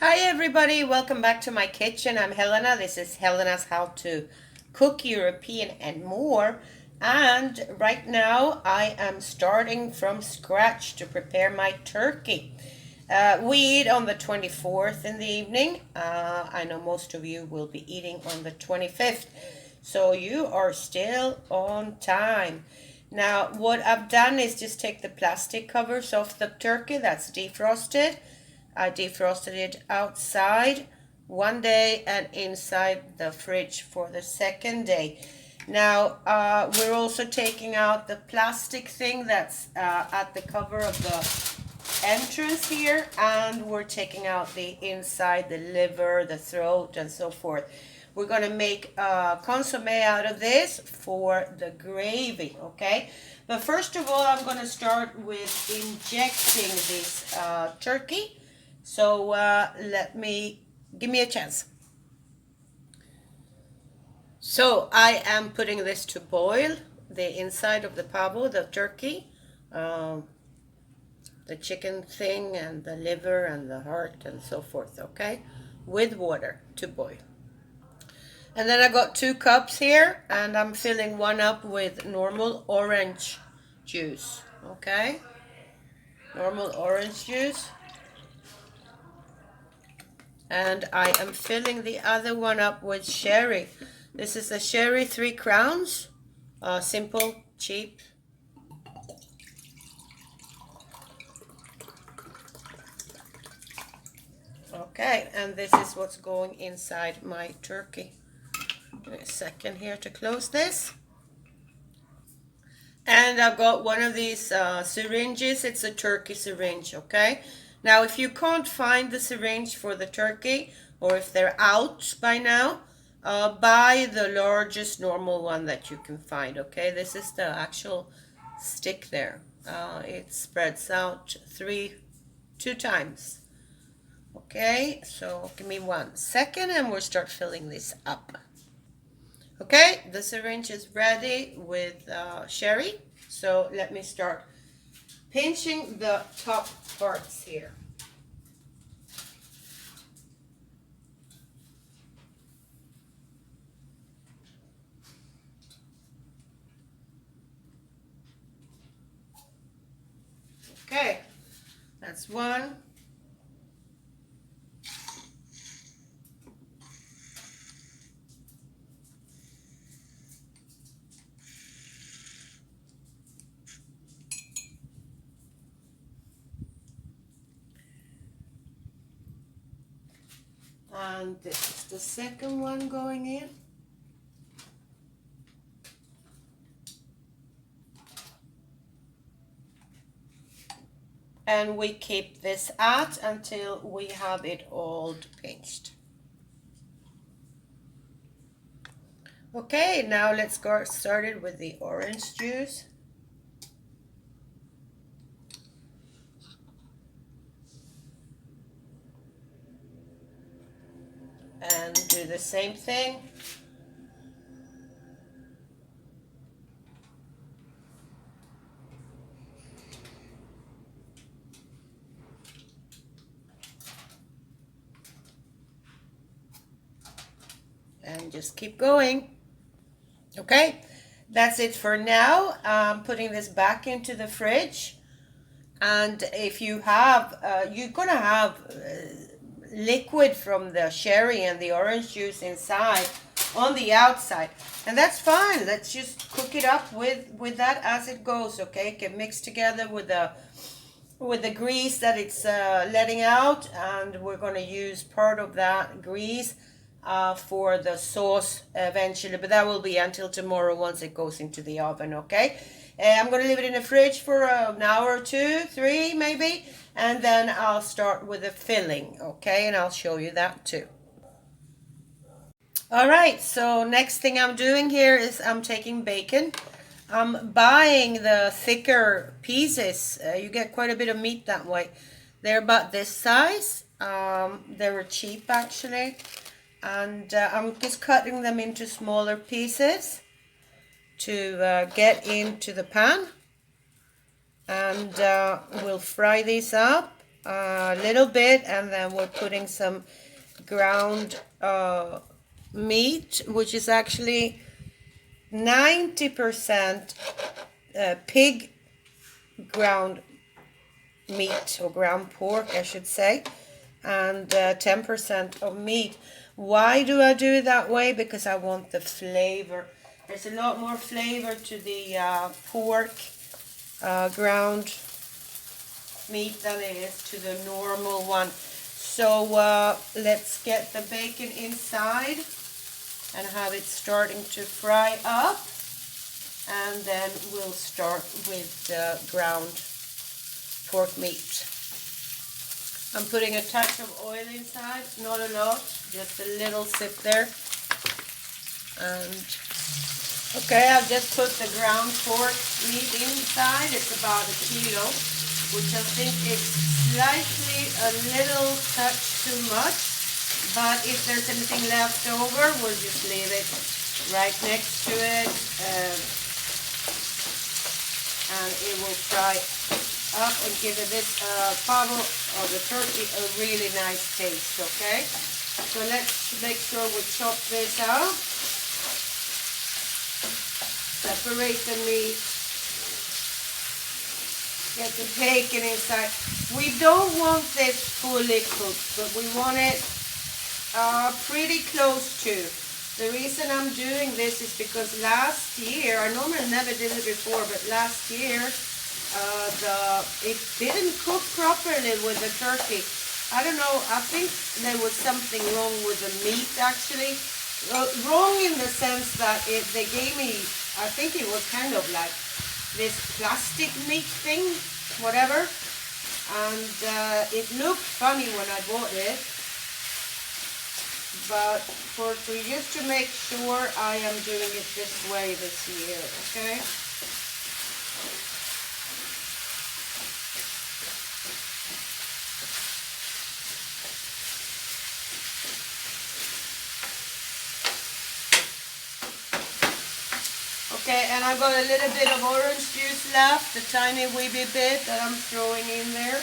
Hi everybody, welcome back to my kitchen. I'm Helena. This is Helena's How to Cook European and More. And right now I am starting from scratch to prepare my turkey. We eat on the 24th in the evening. I know most of you will be eating on the 25th. So you are still on time. Now what I've done is just take the plastic covers off the turkey that's defrosted. I defrosted it outside one day and inside the fridge for the second day. Now we're also taking out the plastic thing that's at the cover of the entrance here, and we're taking out the inside, the liver, the throat, and so forth. We're going to make consomme out of this for the gravy, okay? But first of all, I'm going to start with injecting this turkey. So give me a chance. So I am putting this to boil, the inside of the pavo, the turkey, the chicken thing and the liver and the heart and so forth, okay? With water to boil. And then I got 2 cups here, and I'm filling one up with normal orange juice, okay? Normal orange juice. And I am filling the other one up with sherry. This is a sherry 3 crowns, simple, cheap. Okay, and this is what's going inside my turkey. Give me a second here to close this. And I've got one of these syringes. It's a turkey syringe, okay? Now, if you can't find the syringe for the turkey, or if they're out by now, buy the largest normal one that you can find, okay? This is the actual stick there. It spreads out 2 times. Okay, so give me 1 second and we'll start filling this up. Okay, the syringe is ready with sherry. So let me start pinching the top parts here. Okay, that's 1. And this is the second one going in. And we keep this at until we have it all pinched. Okay, now let's get started with the orange juice. And do the same thing. And just keep going. Okay, that's it for now. I'm putting this back into the fridge. And if you have, you're gonna have liquid from the sherry and the orange juice inside on the outside, and that's fine. Let's just cook it up with that as it goes. Okay, it can mix together with the grease that it's letting out, and we're going to use part of that grease for the sauce eventually, but that will be until tomorrow once it goes into the oven. Okay, I'm going to leave it in the fridge for an hour or 2, 3 maybe, and then I'll start with the filling. Okay, and I'll show you that too. All right, so next thing I'm doing here is I'm taking bacon. I'm buying the thicker pieces. You get quite a bit of meat that way. They're about this size. They were cheap actually. And I'm just cutting them into smaller pieces to get into the pan. And we'll fry these up. a little bit, and then we're putting some ground meat, which is actually 90% pig ground meat, or ground pork I should say, and 10% of meat. Why do I do it that way? Because I want the flavor. There's a lot more flavor to the pork ground meat than it is to the normal one. So let's get the bacon inside and have it starting to fry up, and then we'll start with the ground pork meat. I'm putting a touch of oil inside, not a lot, just a little sip there. And okay, I've just put the ground pork meat inside. It's about 1 kilo, which I think is slightly a little touch too much. But if there's anything left over, we'll just leave it right next to it. And it will fry up and give this pavo of the turkey a really nice taste, okay? So let's make sure we chop this out. Separate the meat. Get the bacon inside. We don't want this fully cooked, but we want it pretty close to. The reason I'm doing this is because last year, I normally never did it before, but last year it didn't cook properly with the turkey. I don't know, I think there was something wrong with the meat actually. Wrong in the sense that they gave me, I think it was kind of like this plastic meat thing, whatever. And it looked funny when I bought it. But for just to make sure, I am doing it this way this year, okay? Okay, and I've got a little bit of orange juice left, a tiny wee bit that I'm throwing in there.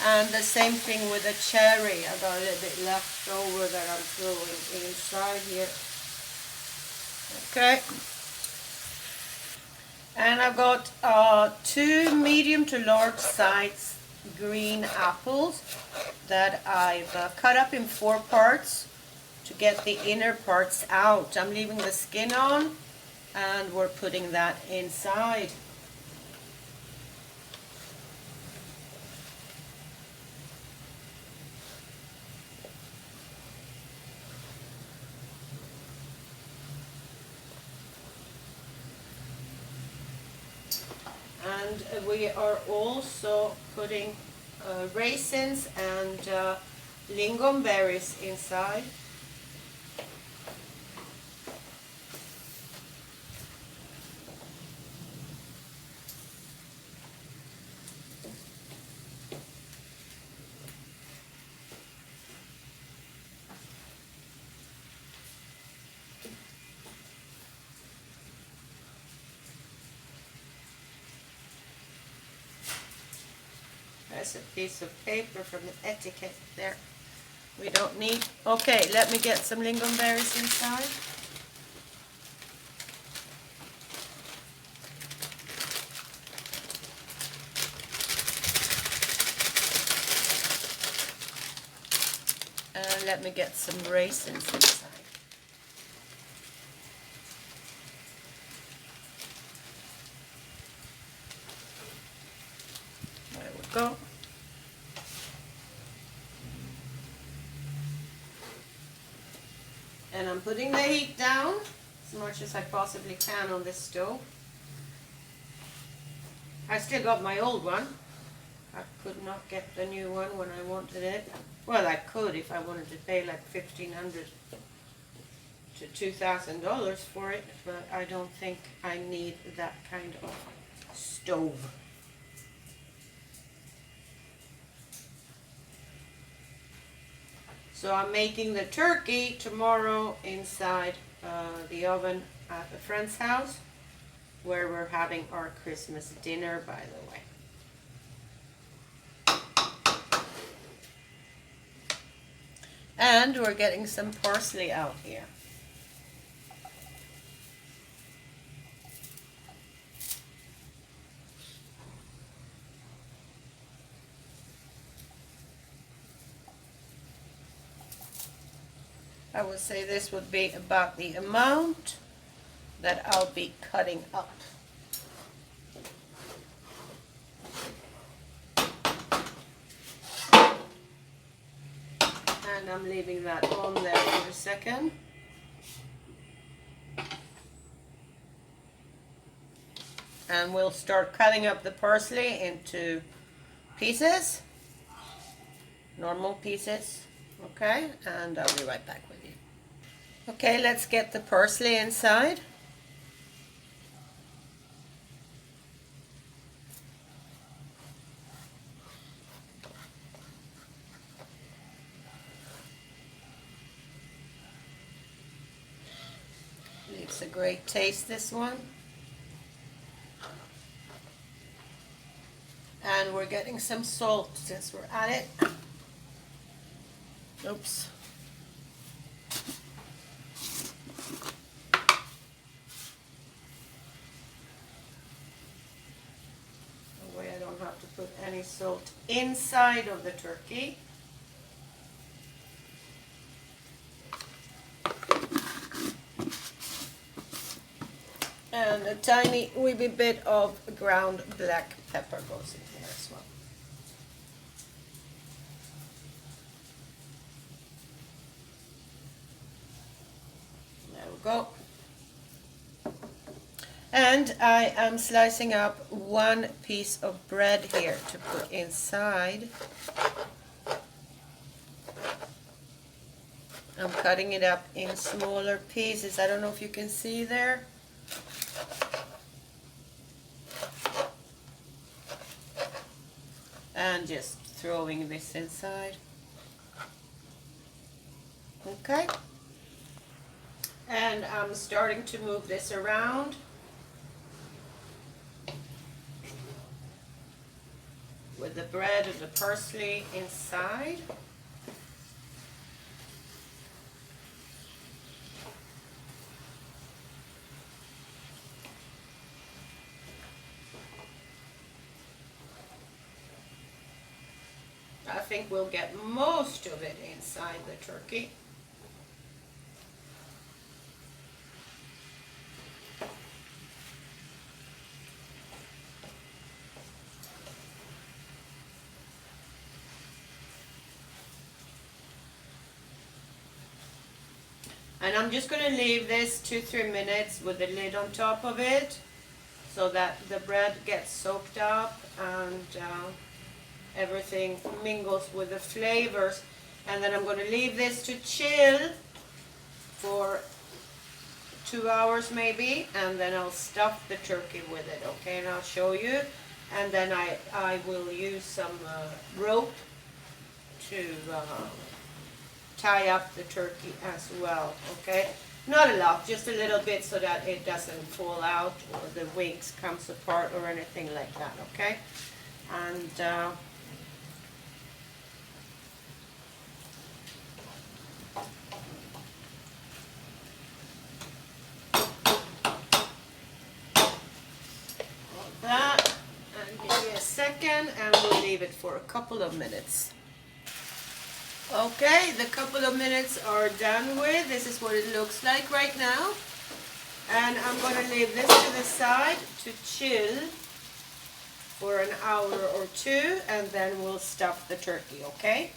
And the same thing with the cherry. I've got a little bit left over that I'm throwing inside here. Okay. And I've got 2 medium to large size green apples that I've cut up in 4 parts to get the inner parts out. I'm leaving the skin on, and we're putting that inside. And we are also putting raisins and lingonberries inside. There's a piece of paper from the etiquette there. We don't need. Okay, let me get some lingonberries inside. And let me get some raisins inside. There we go. And I'm putting the heat down as much as I possibly can on this stove. I still got my old one. I could not get the new one when I wanted it. Well, I could if I wanted to pay like $1,500 to $2,000 for it, but I don't think I need that kind of stove. So I'm making the turkey tomorrow inside the oven at a friend's house, where we're having our Christmas dinner, by the way. And we're getting some parsley out here. I would say this would be about the amount that I'll be cutting up. And I'm leaving that on there for a second. And we'll start cutting up the parsley into pieces, normal pieces, okay? And I'll be right back with you. Okay, let's get the parsley inside. It's a great taste, this one. And we're getting some salt since we're at it. Oops. That way I don't have to put any salt inside of the turkey. And a tiny wee bit of ground black pepper goes in here as well. There we go. And I am slicing up one piece of bread here to put inside. I'm cutting it up in smaller pieces. I don't know if you can see there. And just throwing this inside. Okay. And I'm starting to move this around with the bread and the parsley inside. I think we'll get most of it inside the turkey. And I'm just going to leave this 2-3 minutes with the lid on top of it so that the bread gets soaked up and everything mingles with the flavors. And then I'm going to leave this to chill for 2 hours maybe, and then I'll stuff the turkey with it, okay? And I'll show you. And then I will use some rope to tie up the turkey as well, okay? Not a lot, just a little bit so that it doesn't fall out or the wings comes apart or anything like that, okay? And that, and give me a second and we'll leave it for a couple of minutes. Okay, the couple of minutes are done with. This is what it looks like right now. And I'm going to leave this to the side to chill for an hour or two, and then we'll stuff the turkey, okay?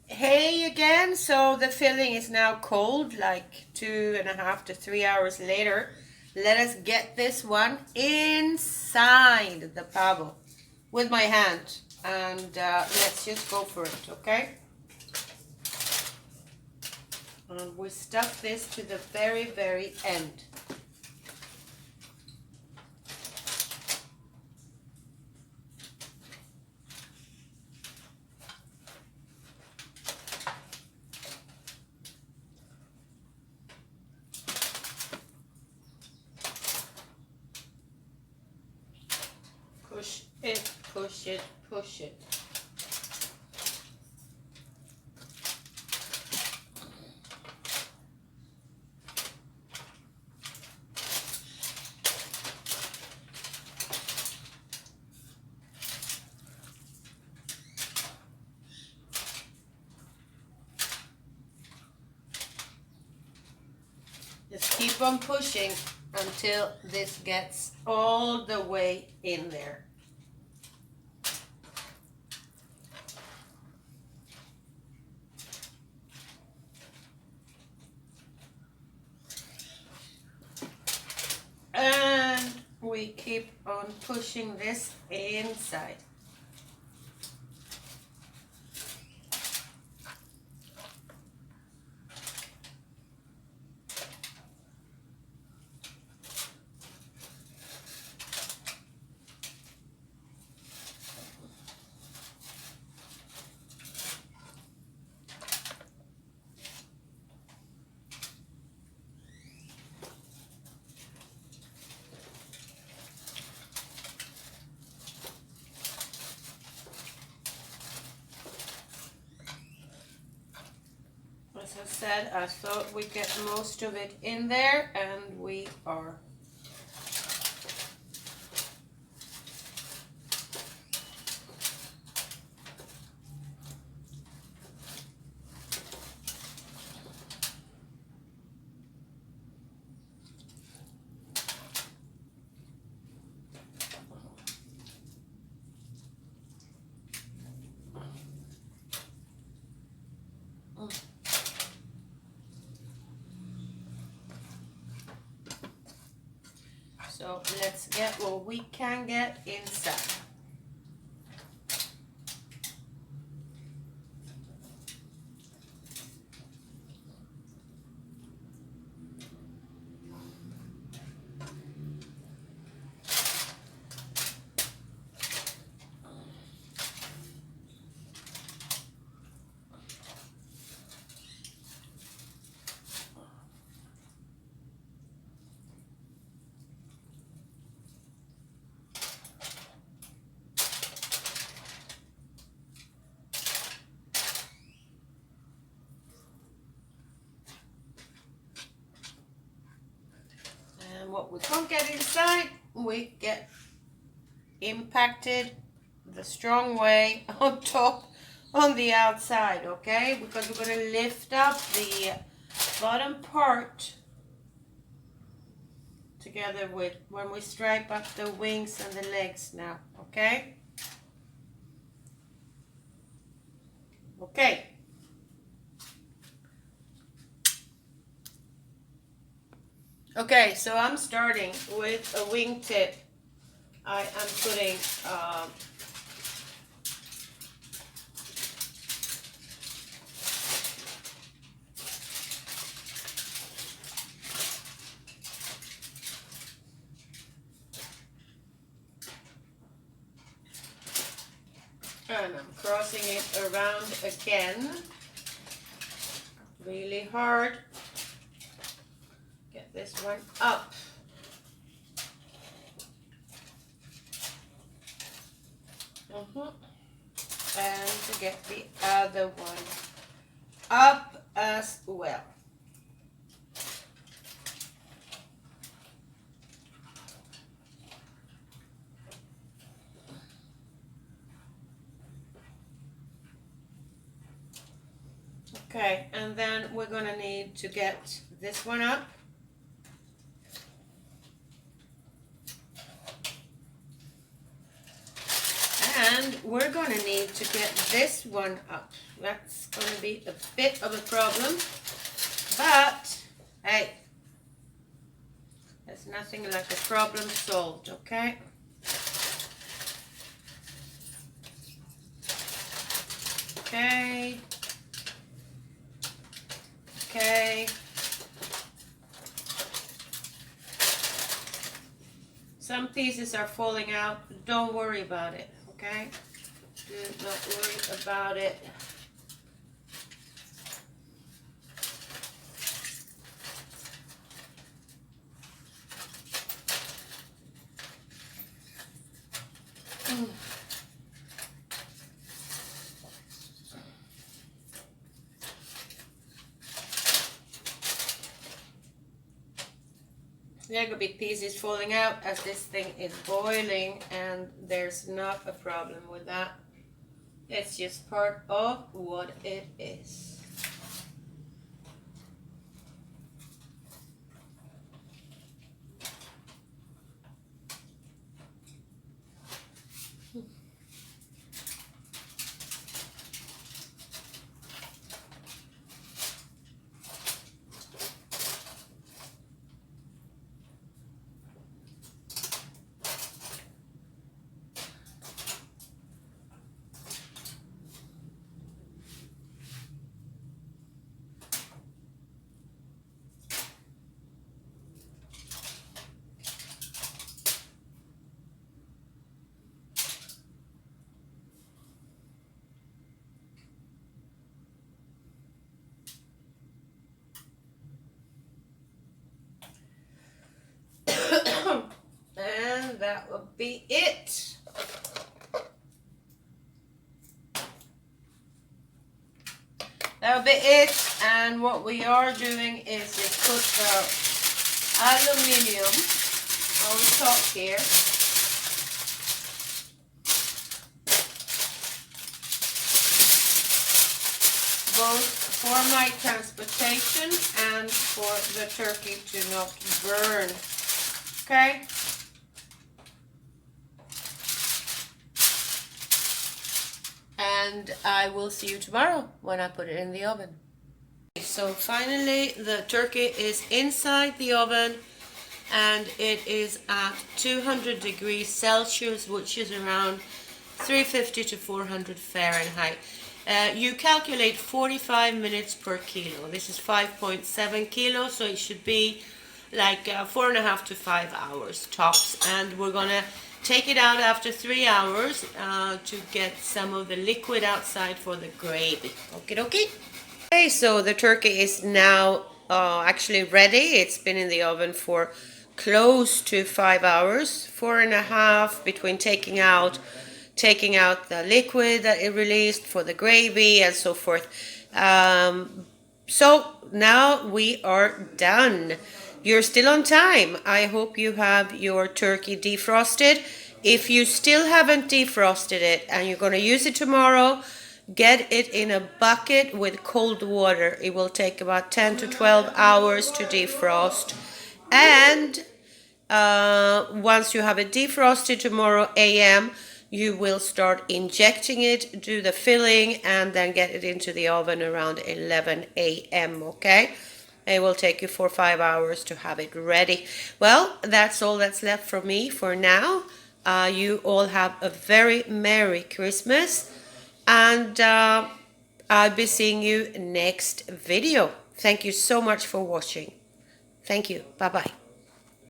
Hey again, so the filling is now cold, like 2.5 to 3 hours later. Let us get this one inside the pavo with my hand. And let's just go for it, okay? And we stuff this to the very, very end. Push it, push it, push it. Keep on pushing until this gets all the way in there. And we keep on pushing this inside. As I said, I thought we'd get most of it in there, and we are. So let's get what we can get inside. And what we can't get inside, we get impacted the strong way on top on the outside, okay? Because we're going to lift up the bottom part together with when we stripe up the wings and the legs now, okay? Okay. Okay, so I'm starting with a wingtip. I am putting and I'm crossing it around again. Really hard. Get this one up. And to get the other one up as well. Okay, and then we're gonna need to get this one up. And we're gonna need to get this one up. That's gonna be a bit of a problem, but hey, there's nothing like a problem solved, okay? Okay. Okay. Some pieces are falling out. Don't worry about it, okay? Do not worry about it. There could be pieces falling out as this thing is boiling, and there's not a problem with that. It's just part of what it is. be it. That'll be it. And what we are doing is just put the aluminium on top here. Both for my transportation and for the turkey to not burn. Okay? And I will see you tomorrow when I put it in the oven. So finally the turkey is inside the oven and it is at 200 degrees Celsius, which is around 350 to 400 Fahrenheit. You calculate 45 minutes per kilo. This is 5.7 kilos, so it should be like 4.5 to 5 hours tops. And we're gonna take it out after 3 hours to get some of the liquid outside for the gravy. Okie dokie. Okay, so the turkey is now actually ready. It's been in the oven for close to 5 hours, 4.5 between taking out the liquid that it released for the gravy and so forth. So now we are done. You're still on time. I hope you have your turkey defrosted. If you still haven't defrosted it and you're going to use it tomorrow, get it in a bucket with cold water. It will take about 10 to 12 hours to defrost. And once you have it defrosted tomorrow AM, you will start injecting it, do the filling, and then get it into the oven around 11 AM, okay? It will take you 4 or 5 hours to have it ready. Well, that's all that's left from me for now. You all have a very Merry Christmas, and I'll be seeing you next video. Thank you so much for watching. Thank you. Bye-bye.